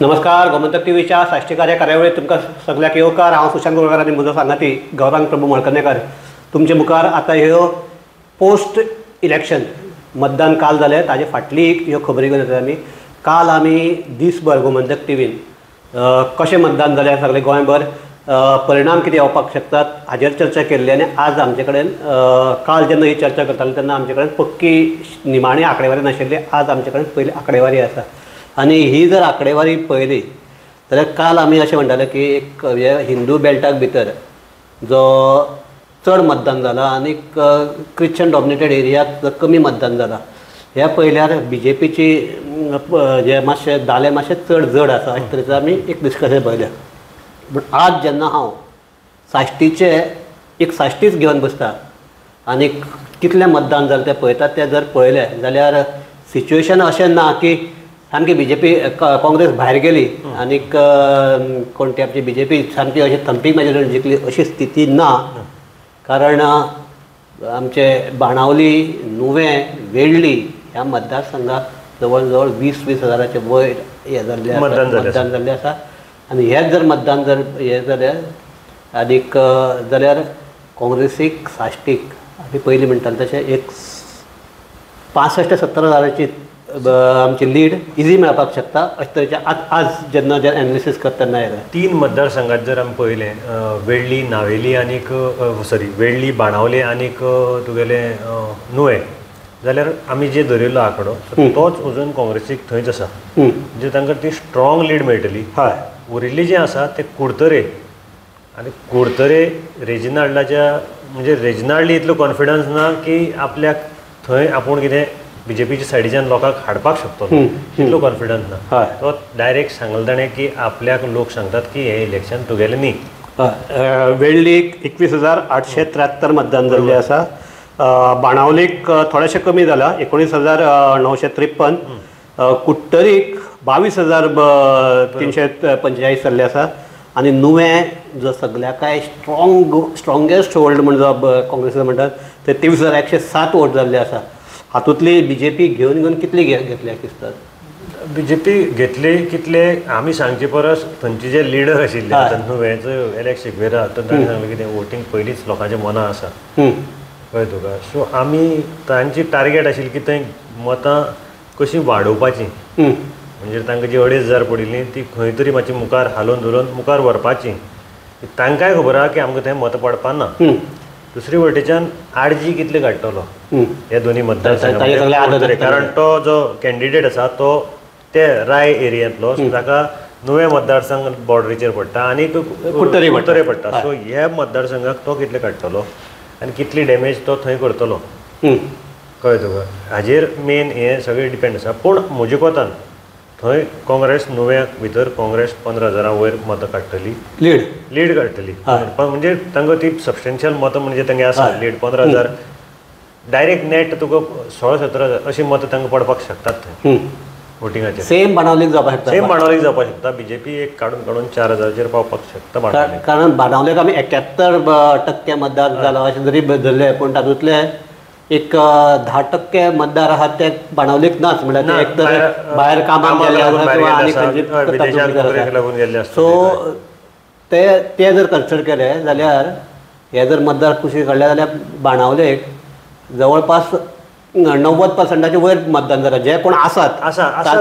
नमस्कार. गोमंतक टीव्हीच्या साश्टीकार ह्या कार्यावळीत तुमकां सगळ्याक येवकार. हांव सुशांत गोळकार आनी म्हजो सांगाती गौरांग प्रभू मळकर्णेकार. तुमचे मुखार आतां ह्यो पोस्ट इलेक्शन मतदान काल जालें ताजे फाटली ह्यो खबरी घेवन येतात आमी. काल आमी दिसभर गोमंतक टीव्हीन कशें मतदान जालें सगळें गोंयभर परिणाम कितें येवपाक शकतात हाजेर चर्चा केल्ली. आनी आज आमचे कडेन काल जेन्ना ही चर्चा करताले तेन्ना आमचे कडेन पक्की निमाणी आंकडेवारी नाशिल्ली. आज आमचे कडेन पयली आंकडेवारी आसा आनी ही जर आंकडेवारी पळयली जाल्यार काल आमी अशें म्हणटाले की एक हिंदू बेल्टाक भितर जो चड मतदान जालां आनी क्रिश्चन डॉमिनेटेड एरियाक कमी मतदान जालां ह्या पयल्यार BJPची जे मातशें दाले मातशें चड जड आसा अशें तरेचो आमी एक डिस्कशन पळयलें. पूण आज जेन्ना हांव साश्टीचे एक साश्टीच घेवन बसता आनी कितलें मतदान जालें तें पळयतात तें जर पळयलें जाल्यार सिच्युएशन अशें ना की सामकी BJP काँग्रेस भायर गेली आनी कोणती आमची BJP सामकी अशी थंपीक मेजॉरिटी जिखली अशी स्थिती ना. कारण आमचे बाणावली, नुवें, वेळ्ळी ह्या मतदारसंघात जवळ जवळ 20-20 हजाराचे वयर हे जाल्ले मतदान जाल्लें आसा. आनी हेच जर मतदान जर हे जाल्यार आनीक जाल्यार काँग्रेसीक साश्टीक आमी पयलीं म्हणटाले तशें एक 65 ते 70 हजाराची आमची लीड इजी मेळपाक शकता अशें तरेचे आज जेन्ना जे एनालिसीस करता तेन्ना येता. 3 मतदारसंघात जर आमी पळयलें वेळ्ळी, नावेली आनीक वेळ्ळी, बाणावले आनीक तुगेले नुवें जाल्यार आमी जे धरिल्लो आंकडो तोच अजून काँग्रेसीक थंयच आसा. म्हणजे तांकां ती स्ट्रॉंग लीड मेळटली. हय, उरिल्ली जे आसा ते कुडतरे आनी कुडतरे रेजिनाल्डाच्या म्हणजे रेजिनाल्ड इतलो कॉन्फिडन्स ना की आपल्याक थंय आपूण कितें BJPच्या सायडीच्यान लोकांक हाडपाक शकतो इतलो कॉन्फिडन्स ना. तो डायरेक्ट सांगले ताणें की आपल्याक लोक सांगतात की हें इलेक्शन तुगेलें न्ही. वेळ्ळीक 21,873 मतदान जाल्लें आसा. बाणावलीक थोडेशें कमी जाला 19,953. कुट्टरीक 22,345 जाल्ले आसा. आनी नुवें जो सगळ्याकाय स्ट्रॉंगेस्ट होल्ड म्हणून जो काँग्रेसीचो म्हणटात ते 23,107 वोट जाल्ले आसा. हातूंतली BJP घेवन कितली घेतल्या दिसतात? BJP घेतले कितले आमी सांगचे परस थंयचे जे लिडर आशिल्ले नुवेंचो एलेक्स शिकवेरा ताणें सांगलें की तें वोटींग पयलींच लोकांच्या मनां आसा कळ्ळें तुका. सो आमी तांची टार्गेट आशिल्ली की थंय मतां कशीं वाडोवपाचीं म्हणजे तांकां जी 2,500 पडिल्लीं ती खंय तरी मातशी मुखार हालोवन धरून मुखार व्हरपाचीं. तांकांय खबर आहा की आमकां थंय मतां पडपा ना. दुसरे वटेच्यान आडजी कितले काडटलो हे दोनी मतदारसंघात कारण तो जो कॅन्डिडेट आसा तो ते राय एरियांतलो ताका नुवें मतदारसंघ बॉर्डरीचेर पडटा आनी कुट्टरे पडटा. सो ह्या मतदारसंघाक तो कितले काडटलो आनी कितली डॅमेज तो थंय करतलो कळ्ळें तुका. हाजेर मेन हें सगळें डिपेंड आसा. पूण म्हजे कोतान थंय काँग्रेस नुव्याक भितर काँग्रेस 15,000 वयर मतां काडटली लीड काडटली. म्हणजे तांकां ती सबस्टेन्शियल मतां म्हणजे तांगे आसा लीड 15,000 डायरेक्ट नेट तुका 16-17 अशी मतां तांकां पडपाक शकतात थंय वोटिंगाचेर. सेम बाणावलीक जावपाक शकता. BJP एक काडून 4,000चेर पावपाक शकता. कारण बाणावलेक आमी 71% मतदार जाला अशें जरी धरलें पूण तातूंतले एक 10% मतदार आहात ते बाणावलीक नाच म्हणल्यार एक तर भायर कामाक गेले आसा. सो ते जर कन्सिडर केले जाल्यार हे जर मतदार कुशी काडले जाल्यार बाणावलेक जवळपास 90% वयर मतदान जाता. जे कोण आसात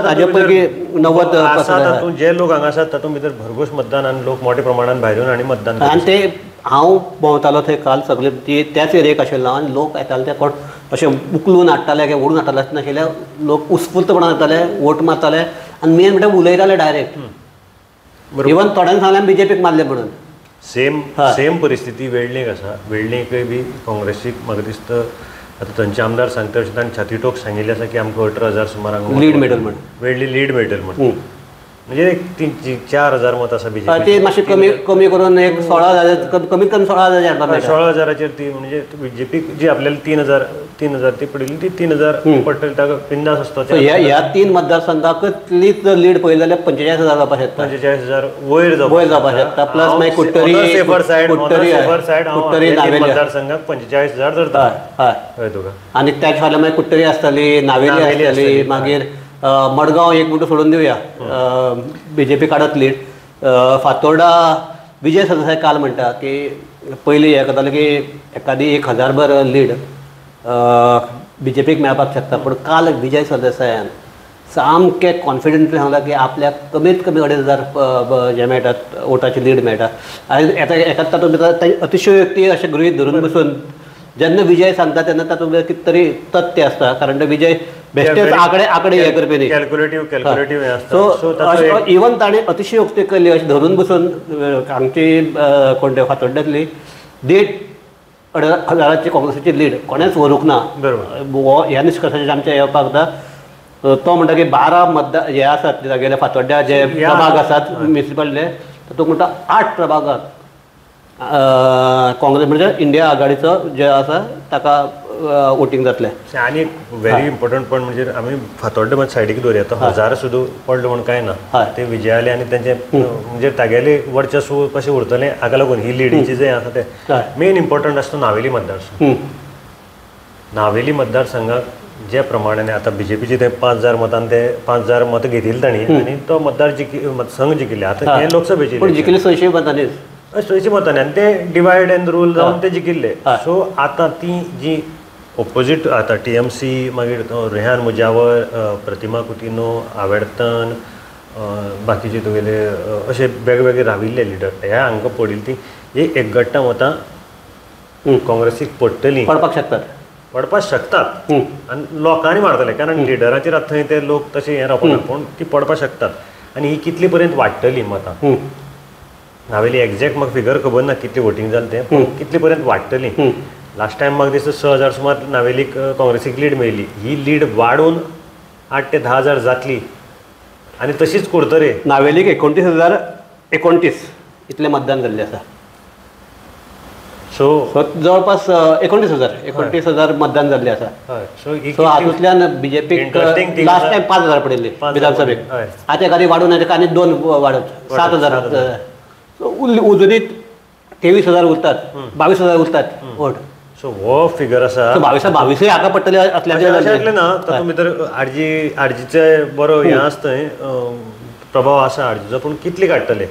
ताजे पैकी 90% जे लोक हांगा आसात तातूंत भितर भरघोस मतदान आनी लोक मोठ्या प्रमाणान भायर येवन आनी मतदान. आनी ते हांव भोंवतालो थंय काल सगळे ती त्याच एरियेक आशिल्लो आनी लोक येताले ते कोण अशें उखलून हाडटाले काय ओडून हाडटाले अशें नाशिल्ले. लोक उत्स्फूर्तपणान येताले वोट मारताले आनी मेन म्हणल्यार उलयताले डायरेक्ट. इवन थोड्यांनी सांगलें BJPक मारले म्हणून. सेम परिस्थिती वेळ्ळीक आसा. वेळ्ळीकय बी काँग्रेसीक म्हाका दिसता आतां थंयचे आमदार सांगता अशें तांणी छाती टोक सांगिल्लें आसा की आमकां 18,000 सुमार लीड मेळटल म्हण. वेळ्ळी लीड मेळटल म्हण. म्हणजे 4,000 मत आसा BJP. ती मातशी कमी करून एक 16,000 कमीत कमी 16,000 16,000चेर ती म्हणजे BJP जी आपल्याला 3,000 ती पडिल्ली ती 3,000 पडटली ताका बिंदास आसता. ह्या 3 मतदारसंघाकलीच लीड पळयली जाल्यार 45,000 जावपाक शकता. 45,000 वयर जावपाक शकता. प्लस मागीर कुट्टरी मतदारसंघाक 45,000 धरता. आनी त्याच फाल्यां मागीर कुट्टरी आसतली, नावेली आसतली, मागीर मडगांव एक मिनटं सोडून देऊया, BJP काढत लीड. फातोर्डा विजय सरदेसाय काल म्हणटा की पयलीं हें करतालें की एखादी 1000 भर लीड BJPक मेळपाक शकता, पूण काल विजय सरदेसायान सामकें कॉन्फिडंटली सांगलां की आपल्याक कमीत कमी 2,500 जे मेळटात वोटाची लीड मेळटा. आनी एकाच तातूंत भितर अतिशयोक्ती अशें गृहीत धरून बसून जेन्ना विजय सांगता तेन्ना तातूंत भितर कितें तरी तथ्य आसता, कारण ते विजय बेश्टेच आकडे हे करपी न्ही. कॅल्क्युलेटिव्ह सो इवन ताणें अतिशयोक्ती केली अशें धरून बसून आमची कोण ते फातोड्ड्यांतली 1,500 काँग्रेसीची लीड कोणेच व्हरूंक ना. बरोबर. ह्या निश्कर्शाचेर आमच्या येवपाक जाता. तो म्हणटा की 12 मतदार हे आसात जागेले फातोड्ड्या जे प्रभाग आसात म्युनिसिपालिटी, तातूंत म्हणटा 8 प्रभागात काँग्रेस म्हणजे इंडिया आघाडीचो जे आसा ताका वोटींग जातलें. आनी एक व्हेरी इम्पॉर्टंट पॉयंट म्हणजे आमी फातोड्डे सायडीक दवरया, तो 1000 सुद्दां पडलो म्हणून कांय ना. ते विजयाले आनी तेंचे म्हणजे तागेले वर्चस्व कशें उरतलें हाका लागून ही लिडीची जे आसा ते मेन इम्पॉर्टंट आसता नावेली मतदारसंघ. नावेली मतदारसंघाक जे प्रमाणाने आता BJPचे ते 5,000 मतान ते 5,000 मत घेतिल्ले तांणी आनी तो मतदार संघ जिखिल्ले. आतां हे लोकसभेचे जिखिल्ले 600 मतांनी 600 मतांनी आनी ते डिवायड एंड रूल जावन ते जिखिल्ले. सो आतां ती जी ऑपोजीट आता TMC मागीर रेहान मुजावर, प्रतिमा कुटिनो, आवेडतन, बाकीचे तुगेले अशे वेगवेगळे राविल्ले लिडर ह्या हांकां पडिल्ली ती एक गट्टा मतां काँग्रेसीक पडटलीं, पडपाक शकतात आनी लोकांनी मारतले, कारण लिडराचेर आतां थंय ते लोक तशे हें रावपाक ना, पूण ती पडपाक शकतात. आनी ही कितली पर्यंत वाडटली मतां नावेली एग्जॅक्ट म्हाका फिगर खबर ना कितली वोटींग जालें तें, पूण कितली पर्यंत वाडटली. लास्ट टायम म्हाका दिसता 6,000 सुमार नावेलीक काँग्रेसीक लीड मेळ्ळी. ही लीड वाडून 8,000 ते 10,000 जातली आनी तशीच करतले. नावेलीक 29,029 इतलें मतदान जाल्लें आसा. सो जवळपास 29,000 मतदान जाल्लें आसा. सो हातूंतल्यान BJPक लास्ट टायम 5,000 पडिल्ली विधानसभेक. आतां एखादी वाडून आनी 2 वाडत 7,000. उजनीत 23,000 उरतात, 22,000 उरतात वोट. सो हो फिगर आसा 22 हाका पडटले असल्याचें ना. तातूंत भितर आरजीचे बरो हें आसा थंय प्रभाव आसा आरजीचो, पूण कितली काडटले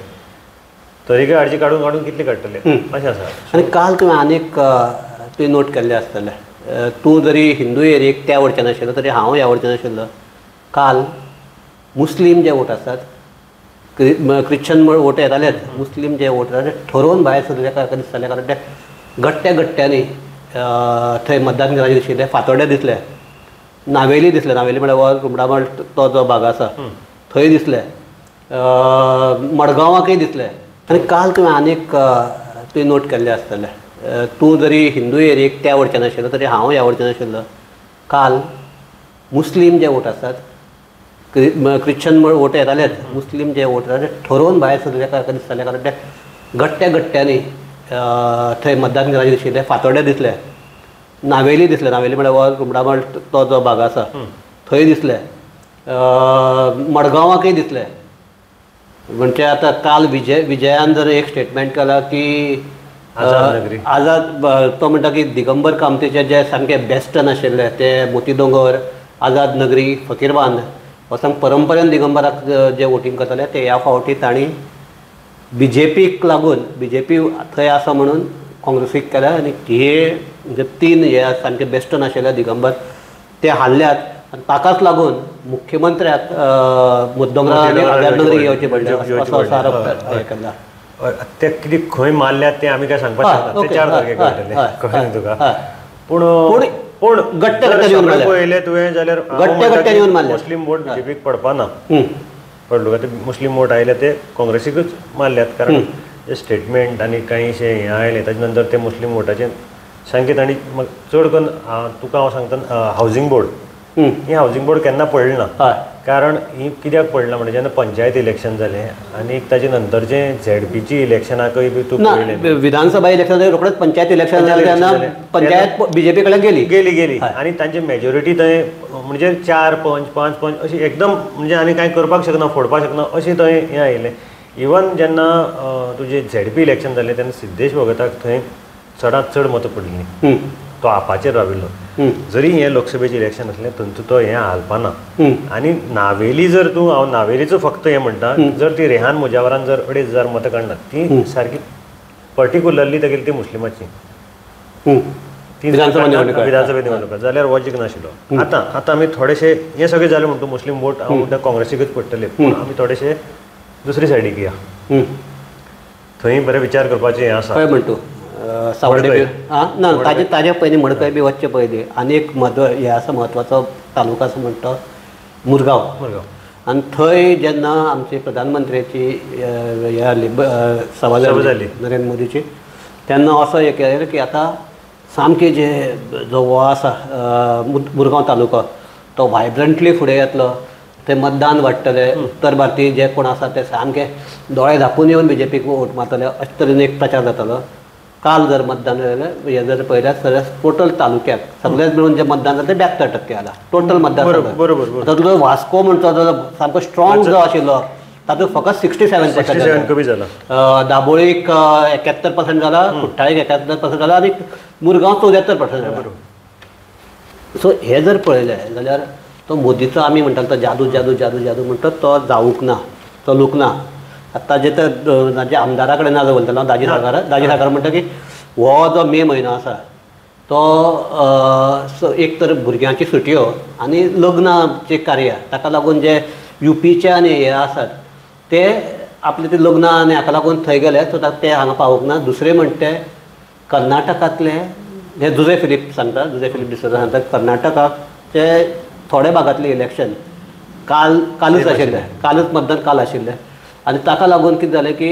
तरी काय आरजी काडून कितली काडटले अशें आसा. आनी काल तुवें आनीक तुवें नोट केल्लें आसतलें, तूं जरी हिंदू एरियेक त्या वटच्यान आशिल्लो तरी हांव ह्या वटच्यान आशिल्लो. काल मुस्लीम जे वोट आसात, क्रिश्चन वोट येतालेच, मुस्लीम जे वोट आसा ते ठरोवन भायर सरले दिसताले, कारण ते गट्ट्यांनी थंय मतदान केंद्राचेर दिशिल्ले. फातोड्डे दिसले, नावेली दिसले, नावेली म्हळ्यार रुमडामळ तो जो भाग आसा थंय दिसले, मडगांवाकय दिसले. आनी काल तुवें आनीक तुवें नोट केल्लें आसतलें, तूं जरी हिंदू एरियेक त्या वटच्यान आशिल्लो तरी हांव ह्या वटच्यान आशिल्लो. काल मुस्लीम जे वोट आसात, क्रिश्चन वोट येतालेच, मुस्लीम जे वोट आसा ते ठरोवन भायर सरले दिसताले, कारण ते गट्ट्यांनी थंय मतदान केंद्राचेर दिशिल्ले. फातोड्डे दिसले, नावेली दिसले, नावेली म्हळ्यार रुमडामळ तो जो भाग आसा थंय दिसले, मडगांवाकय दिसले. म्हणजे आतां काल विजयान जर एक स्टेटमेंट केला की आझाद, तो म्हणटा की दिगंबर कामतीचे जे सामके बेस्टन आशिल्ले ते मोती दोंगर, आझाद नगरी, फकीरबांद हो सांग परंपरेन दिगंबराक जे वोटींग करताले ते ह्या फावटी तांणी BJPक लागून BJP थंय आसा म्हणून काँग्रेसीक केल्या. आनी हे म्हणजे 3 हे सामके बेस्टन आशिल्ले दिगंबर ते हारल्यात, आनी ताकाच लागून मुख्यमंत्र्याक मुद्दोंगरा आनी आझाद नगरी येवचें पडलें असो आरोप केला. ते कितें खंय मारल्यात ते आमी काय सांगपाक शकना, ते 4 तारखेक कळटलें तुका. पूण गट्टे पळयले तुवें जाल्यार मुस्लीम वोट BJPक पडपाना, कळ्ळें तुका. ते मुस्लीम वोट आयले ते काँग्रेसीकूच मारल्यात, कारण जे स्टेटमेंट आनी कांयशे हें आयले ताजे नंतर ते मुस्लीम वोटाचें सांगीत. आनी चड करून तुका हांव सांगता हावजींग बोर्ड, ही हावजींग बोर्ड केन्ना पडलें ना, कारण ही कित्याक पडना म्हणजे जेन्ना पंचायत इलेक्शन जालें आनी ताजे नंतरचें ZPची इलेक्शनाकय बी तूं पळयलें, विधानसभा इलेक्शन रोखडेंच पंचायत इलेक्शन जालें तेन्ना पंचायत BJP कडेन गेली आनी तांची मेजॉरिटी थंय म्हणजे 4 पंच 5 पंच अशी एकदम म्हणजे आनी कांय करपाक शकना, फोडपाक शकना अशें थंय हें आयलें. इवन जेन्ना तुजें ZP इलेक्शन जालें तेन्ना सिद्धेश भगताक थंय चडांत चड मतां पडलीं तो आपाचेर राविल्लो जरी हें लोकसभेचें इलेक्शन आसलें तंतू तो हें हालपाना आनी नावेली जर तूं हांव नावेलीचो फक्त हें म्हणटा जर ती रेहान मुजावरान जर 2,500 मतां काडनात ती सारकी पर्टिक्युलरली तागेली ती मुस्लिमाची ती विधानसभा निवडणुका जाल्यार वॉजीक नाशिल्लो आतां आमी थोडेशे हें सगळें जालें म्हणटा मुस्लीम वोट हांव म्हणटा काँग्रेसीकच पडटले पूण आमी थोडेशे दुसरे सायडीक या थंय बरें विचार करपाचें हें आसा खंय म्हणटा सावड्डे ना ताजे पयलीं मडकय बी वचचे पयलीं आनी एक हें आसा म्हत्वाचो तालुका आसा म्हणटा मुरगांव आनी थंय जेन्ना आमची प्रधानमंत्र्याची हे जाल्ली सभा जाली नरेंद्र मोदीची तेन्ना असो एक केलें की आतां सामकें जो हो आसा मुरगांव तालुको तो वायब्रंटली फुडें येतलो ते मतदान वाडटले उत्तर भारतीय जे कोण आसा ते सामके दोळे धापून येवन BJPक वोट मारतले अशे तरेन एक प्रचार जातालो काल जर मतदान जालें हें जर पळयल्यार सगळ्या टोटल तालुक्याक सगळेच मिळून जे मतदान जालें तें 72% जालां टोटल मतदान बरोबर तातूंत वास्को म्हणटा तो सामको स्ट्रॉंग जो आशिल्लो तातूंत फकत 67% कमी जाला दाबोळीक 71% जाला कुट्टाळीक 71% जाला आनी मुरगांव 74% जाला सो हे जर पळयलें जाल्यार तो मोदीचो आमी म्हणटालो तो जादू म्हणटा तो जावूंक ना तो लुकना आतां जे आमदारा कडेन नाजो उलयतालो दाजी सागर म्हणटा की हो जो मे म्हयनो आसा तो एक तर भुरग्यांची सुटयो आनी लग्नाचें कार्य ताका लागून जे UPचे आनी हे आसात ते आपले ते लग्न आनी हाका लागून थंय गेले सो ते हांगा पावूंक ना दुसरें म्हणटा ते कर्नाटकांतले हे जुजे फिलीप डिसोजा सांगता कर्नाटकाचे थोडे भागांतले इलेक्शन कालूच आशिल्लें कालूच मतदान काल आशिल्लें आनी ताका लागून कितें जालें की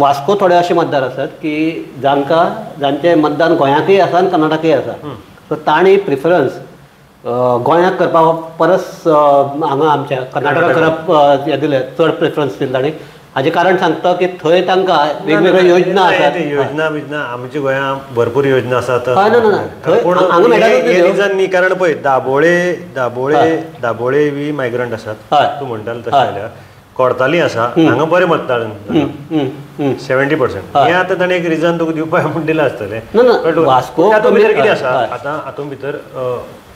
वास्को थोडे अशे मतदार आसात की जांचें मतदान गोंयाकय आसा आनी कर्नाटकय आसा सो तांणी प्रिफरन्स गोंयाक करपा परस हांगा आमच्या कर्नाटकाक करप हें दिलें चड प्रिफरन्स दिलें तांणी हाजें कारण सांगता की थंय तांकां वेगवेगळ्यो योजना आसात योजना आमच्या गोंयांत भरपूर योजना आसात रिजन न्ही कारण पळय दाबोळे बी मायग्रंट आसात तूं म्हणटालो तशें जाल्यार कोर्ताली आसा हांगा बरें मतदान 70% हें आतां ताणें एक रिजन तुका दिवपाक म्हूण दिलें आसतलें वास्को हातूंत भितर कितें आसा आतां हातूंत भितर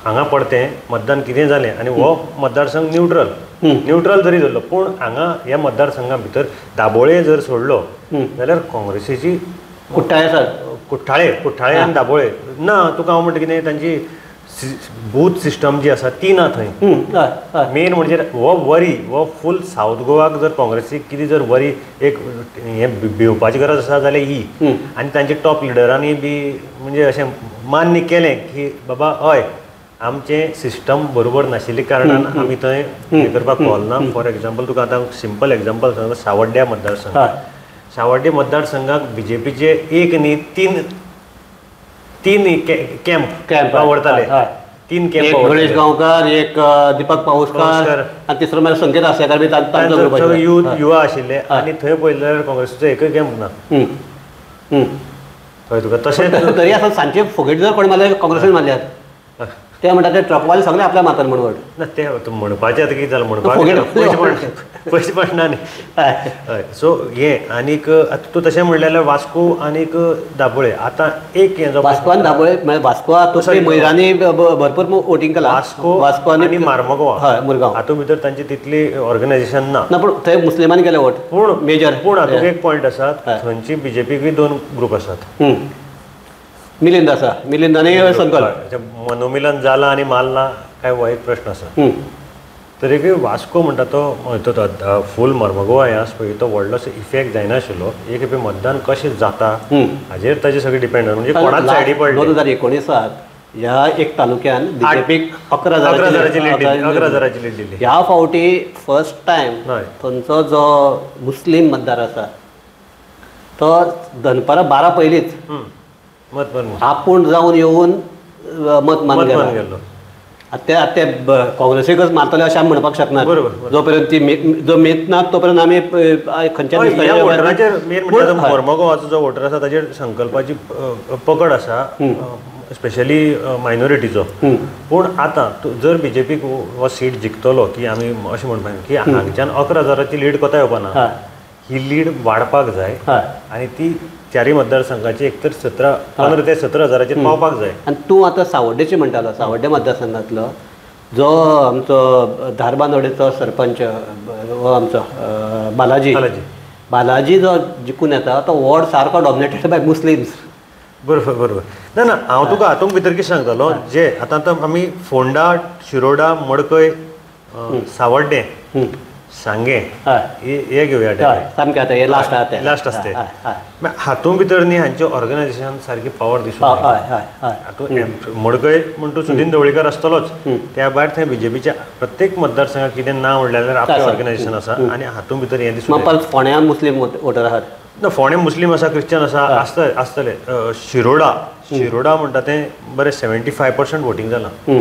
हांगा पडतें मतदान कितें जालें आनी हो मतदारसंघ न्यूट्रल जरी जाल्लो पूण हांगा ह्या मतदारसंघा भितर दाबोळे जर सोडलो जाल्यार काँग्रेसीची कुठ्ठाळे आनी दाबोळे ना तुका हांव म्हणटा कितें तांची बूथ सिस्टम जी आसा ती ना थंय मेन म्हणजे हो फूल सावथ गोवाक जर काँग्रेसीक कितें जर वरी एक हें भिवपाची गरज आसा जाल्यार ही आनी तांचे टॉप लिडरांनी बी म्हणजे अशें मान्य केलें की बाबा हय आमचें सिस्टम बरोबर नाशिल्ल्या कारणान आमी थंय हें करपाक पावलना फॉर एग्जाम्पल तुका आतां सिंपल एग्जाम्पल सांगता सावड्ड्या मतदारसंघाक BJPचे एक न्ही तीन कॅम्प आवडताले 3 कॅम्प गणेश गांवकार एक दीपक पाऊसकार आनी तिसरो म्हळ्यार संकेत आसेकार बी तांचो युवा आशिल्ले आनी थंय पळयलें जाल्यार काँग्रेसीचो एकय कॅम्प ना थंय तुका तशें तरी आसा सांजचे फुगेट जर कोणी मारले काँग्रेसीन मारल्यात ते म्हणटा ते ट्रकवाले सगळे आपल्या मातान म्हणवड ना ते म्हणपाचें आतां कितें जालें म्हणपाक पयशे पडना न्ही हय सो हें आनीक आतां तूं तशें म्हणलें जाल्यार वास्को आनीक दाबोळे आतां एक हें वास्को आनी दाबोळे म्हळ्यार वास्को तसली महिलांनी भरपूर वोटींग केलां वास्को आनी मार्मगोवा हय मुरगांव हातूंत भितर तांची तितली ऑर्गनायझेशन ना पूण थंय मुस्लिमांनी केले वोट पूण हातूंत एक पॉयंट आसा थंयची BJPकूय 2 ग्रूप आसात मिलिंद आसा मिलिंद आनी संकल्प मनोमिलन जालां आनी मारला काय हो एक प्रश्न आसा तरीकय वास्को म्हणटा तो फूल मर्मगोवा हें आसा पळय तो व्हडलोसो इफेक्ट जायनाशिल्लो एक खेपे मतदान कशें जाता हाजेर ताजें सगळें डिपेंड म्हणजे कोणाच सायडी पडली 2019 ह्या एक तालुक्यान BJPक 11,000ची लीड दिली ह्या फावटी फर्स्ट टायम थंयचो जो मुस्लीम मतदार आसा तो दनपारां 12 पयलींच आपूण जावन येवन मत मारून गेलो आतां ते काँग्रेसीकच मारतले अशें आमी म्हणपाक शकना जो पर्यंत ती जो मेत ना तो पर्यंत आमी खंयच्या मर्मगोवाचो जो वोटर आसा ताचेर संकल्पाची पकड आसा स्पेशली मायनॉरिटीचो पूण आतां जर BJPक हो सीट जिखतलो की आमी अशें म्हणपाक की हांगच्यान 11,000ची लीड कोताय येवपाना ही लीड वाडपाक जाय आनी ती चारय मतदारसंघाची एकतर 15 ते 17 हजाराचेर पावपाक जाय. आनी तूं आतां सावड्डेचें म्हणटालो, सावड्डे मतदारसंघांतलो जो आमचो धारबांदोडेचो सरपंच हो आमचो बालाजी जो जिखून येता तो वॉर्ड सारको डॉमिनेटेड बाय मुस्लिम्स. बरोबर. ना हांव तुका हातूंत भितर कितें सांगतालो, जे आतां आमी फोंडा, शिरोडा, मडकय, सावड्डे, सांगे हे घेवया. सामकें आतां हे लास्ट आसता हातूंत भितर न्ही हांचे ऑर्गनायझेशन सारकी पावर दिसून मडकय म्हण तूं सुदीन ढवळीकर आसतलोच, त्या भायर थंय बीजेपीच्या प्रत्येक मतदारसंघाक कितें नांव म्हणलें जाल्यार आपलें ऑर्गनायझेशन आसा आनी हातूंत भितर हें दिसून फोंड्या मुस्लीम वोटर आहात. ना फोंड्या मुस्लीम आसा, क्रिश्चन आसा, आसतले. शिरोडा म्हणटा तें बरें 75% वोटींग जालां.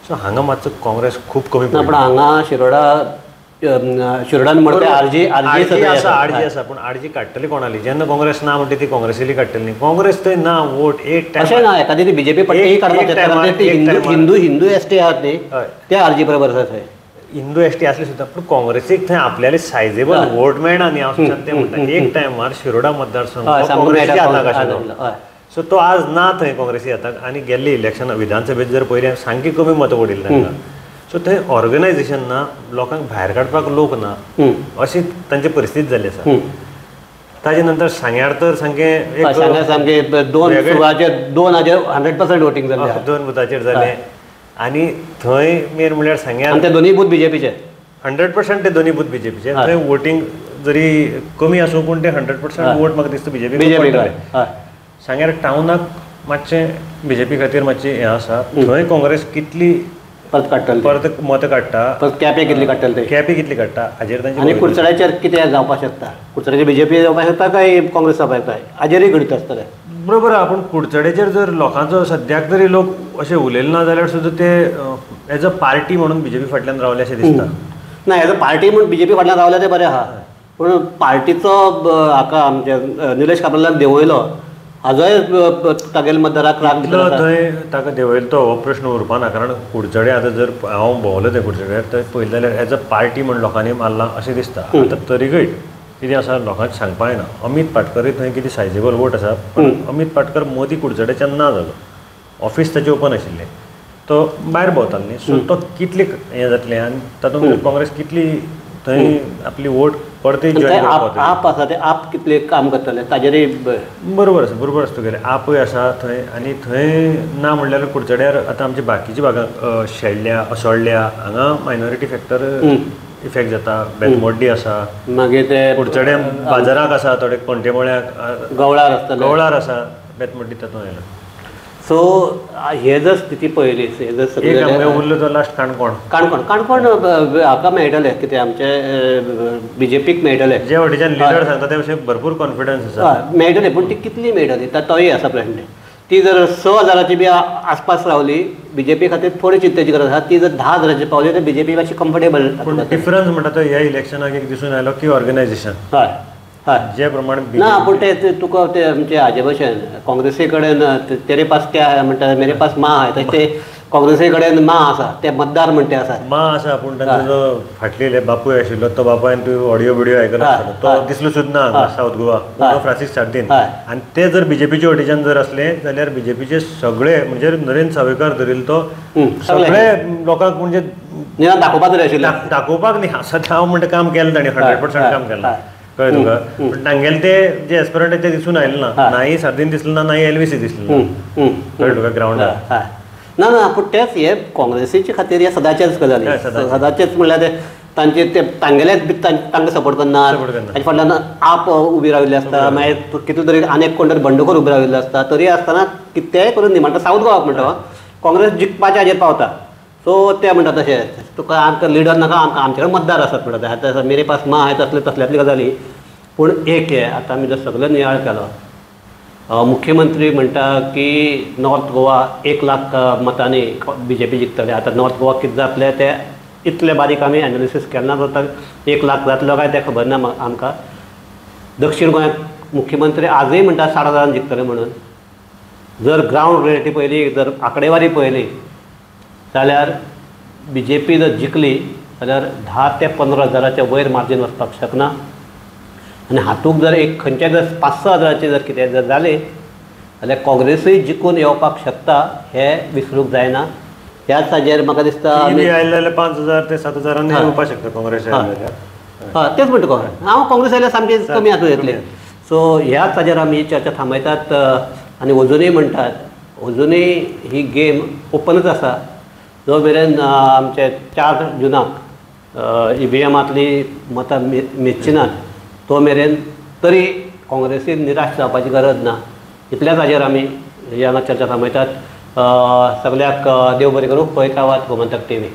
सो हांगा मातसो काँग्रेस खूब कमी. पूण हांगा शिरोडान म्हणटा आरजी आसा पूण आरजी काडटली कोणाली? जेन्ना काँग्रेस ना म्हणटा ती काँग्रेसीली काडटली न्ही. काँग्रेस थंय ना वोट एक टायम अशें ना, एखादी ती बीजेपी पट्टी हिंदू एसटी आहात न्ही ते आरजी बरोबर आसा थंय. हिंदू एसटी असले सुद्दां पूण काँग्रेसीक थंय आपल्याले सायजेबल वोट मेळना न्ही. हांव ते म्हणटा एक टायमार शिरोडा मतदारसंघ काँग्रेसीच्या हाताक आशिल्लो. सो तो आज ना थंय काँग्रेसी हाताक. आनी गेल्ली इलेक्शन विधानसभेत जर पयलें सामकी कमी मतां पडिल्ली तांकां. सो थंय ऑर्गनायझेशन ना, लोकांक भायर काडपाक लोक ना, अशी तांची परिस्थिती जाल्ली आसा. ताजे नंतर सांग्यार तर सामकें 2% वोटींग जालें, 2 बुथाचेर जालें. आनी थंय मेन म्हणल्यार सांग्यार ते दोनूय बूथ बीजेपीचे 100% ते दोनूय बूथ बीजेपीचे. थंय वोटींग जरी कमी आसूं पूण ते 100% वोट म्हाका दिसता बीजेपी. सांग्यार टावनाक मातशें बीजेपी खातीर मातशें हें आसा. थंय काँग्रेस कितली परत मतां काडटा, कॅपे कितली काडटा हाजेर तांची. आनी कुडचड्याचेर कितें जावपाक शकता? कुडचड्याचेर बीजेपी जावपाक शकता काय काँग्रेस जावपाक शकता? हाजेरूय घडीत आसतलें. बरोबर आहा, पूण कुडचड्याचेर जर लोकांचो सद्याक तरी लोक अशें उलयले ना जाल्यार सुद्दां ते एज अ पार्टी म्हणून बीजेपी फाटल्यान रावले अशें दिसता. ना एज अ पार्टी म्हणून बीजेपी फाटल्यान रावले ते बरें आहा, पूण पार्टीचो हाका आमच्या निलेश काब्रालाक देंवयलो हाजोय तागेल मतदाराक राग दिलो. थंय ताका देंवयलो तो हो प्रश्न उरपा ना. कारण कुडचडे आतां जर हांव भोंवलो थंय कुडचड्यार थंय पळयलें जाल्यार एज अ पार्टी म्हण लोकांनी मारला अशें दिसता. आतां तरीकय कितें आसा लोकांक सांगपा येना. अमित पाटकरूय थंय कितें सायजेबल वोट आसा, पूण अमित पाटकर मोदी कुडचड्याच्यान ना जालो. ऑफीस ताचें ओपन आशिल्लें, तो भायर भोंवतालो न्ही. सो तो कितलें हें जातलें आनी तातूंत काँग्रेस कितली थंय आपली वोट परते आप आसा ते आप कितले काम करतले ताजेरूय बरोबर आसा तुगेलें आपय आसा थंय. आनी थंय ना म्हणल्यार कुडचड्यार आतां आमच्या बाकीच्या भागांक शेळड्या, असोळड्या हांगा मायनॉरिटी फॅक्टर इफेक्ट जाता. बेतमोड्डी आसा, मागीर ते कुडचड्या बाजाराक आसा, थोडे कोंटेमोळ्याक गवळार आसा, बेतमोड्डी तातूंत आयला. सो हे जर स्थिती पळयली, हे जर उरलो तो लास्ट काणकोण हाका मेळटले कितें आमचे बीजेपीक मेळटले. जे वाटेच्यान लिडर सांगता ते अशें भरपूर कॉन्फिडन्स आसा. मेळटले, पूण ती कितली मेळटली तोय आसा प्रश्न. ती जर 6,000ची बी आसपास रावली बीजेपी खातीर थोडी चिंतेची गरज आसा. ती जर 10,000ची पावली तर बीजेपी मातशी कम्फर्टेबल. पूण डिफरन्स म्हणटा तो ह्या इलेक्शनाक एक दिसून आयलो की ऑर्गनायझेशन जे प्रमाणे ना. पूण ते तुका ते आमचे हाजे भशेन काँग्रेसी कडेन तेरे पास क्या म्हणटा मेरे पास मा आहाय तशें ते काँग्रेसी कडेन मा आसा, ते मतदार म्हणटे आसा. मा आसा पूण तांचो जो फाटलेले बापूय आशिल्लो तो बापायन तूं ऑडियो बिडियो आयकला तो दिसलो सुद्दां ना सावथ गोवा फ्रांसीस सार्दीन. आनी ते जर बीजेपीचे वटेच्यान जर असले जाल्यार बीजेपीचे सगळे म्हणजे नरेंद्र सावयकार धरिल्लो तो सगळे लोकांक म्हणजे दाखोवपाक जाय आशिल्लें. दाखोवपाक न्ही, सद्या हांव म्हणटा काम केलें ताणें 100% काम केलां कळ्ळें तुका. पूण तांगेलें ते जे एस्पिरंट ते दिसून आयलें ना. नाही सार्दीन दिसलें ना, नाही एलवीसी दिसलें ना, कळ्ळें तुका ग्रावंडार. ना पूण तेच हे काँग्रेसीचे खातीर हे सदांचेच गजाली. सदांचेच म्हणल्यार ते तांचे ते तांगेलेच तांकां सपोर्ट करनात. ताचे फाटल्यान आप उबी राविल्ली आसता, मागीर कितले तरी आनीक कोण तरी बंडखोर उबी राविल्ले आसता. तरी आसतना कितेंय करून न्ही म्हणटा सावथ गोवाक म्हणटा काँग्रेस जिखपाच्या हाजेर पावता. सो ते म्हणटा तशें तुका आमकां लिडर नाका, आमकां आमचे कडेन मतदार आसात म्हणटा आतां मेरे पास मा आहाय तसल्यातली गजाली. पूण एक हे आतां आमी जर सगळो नियाळ केलो, मुख्यमंत्री म्हणटा की नॉर्थ गोवा 1 लाख मतांनी बीजेपी जिखतले. आतां नॉर्थ गोवा कितें जातलें ते इतले बारीक आमी एनालिसीस केन्ना जाता 1 लाख जातलो काय तें खबर ना आमकां. दक्षिण गोंयांत मुख्यमंत्री आजूय म्हणटा 60,000 जिखतले म्हणून. जर ग्रावंड रियलिटी पळयली, जर आंकडेवारी पळयली जाल्यार बीजेपी जर जिखली जाल्यार 10 ते 15 हजाराच्या वयर मार्जीन वचपाक शकना. आनी हातूंत जर एक खंयचे जर 5-6 हजाराचे जर कितें जर जालें जाल्यार काँग्रेसूय जिखून येवपाक शकता हें विसरूंक जायना. ह्याच हाजेर म्हाका दिसता आयले जाल्यार 5,000 ते 7,000 येवपाक शकता काँग्रेस आयल्यार. हय तेच म्हणटा हांव काँग्रेस आयल्यार सामके कमी हातूंत येतले. सो ह्याच हाजेर आमी चर्चा थांबयतात आनी अजुनूय म्हणटात अजुनूय ही गेम ओपनच आसा. जो मेरेन आमचे 4 जुनाक EVMांतली मतां मेजची नात तो मेरेन तरी काँग्रेसीन निराश जावपाची गरज ना. इतल्याच हाजेर आमी ह्या चर्चा थांबयतात. सगळ्याक देव बरें करूं. पळयत रावात गोमंतक TV.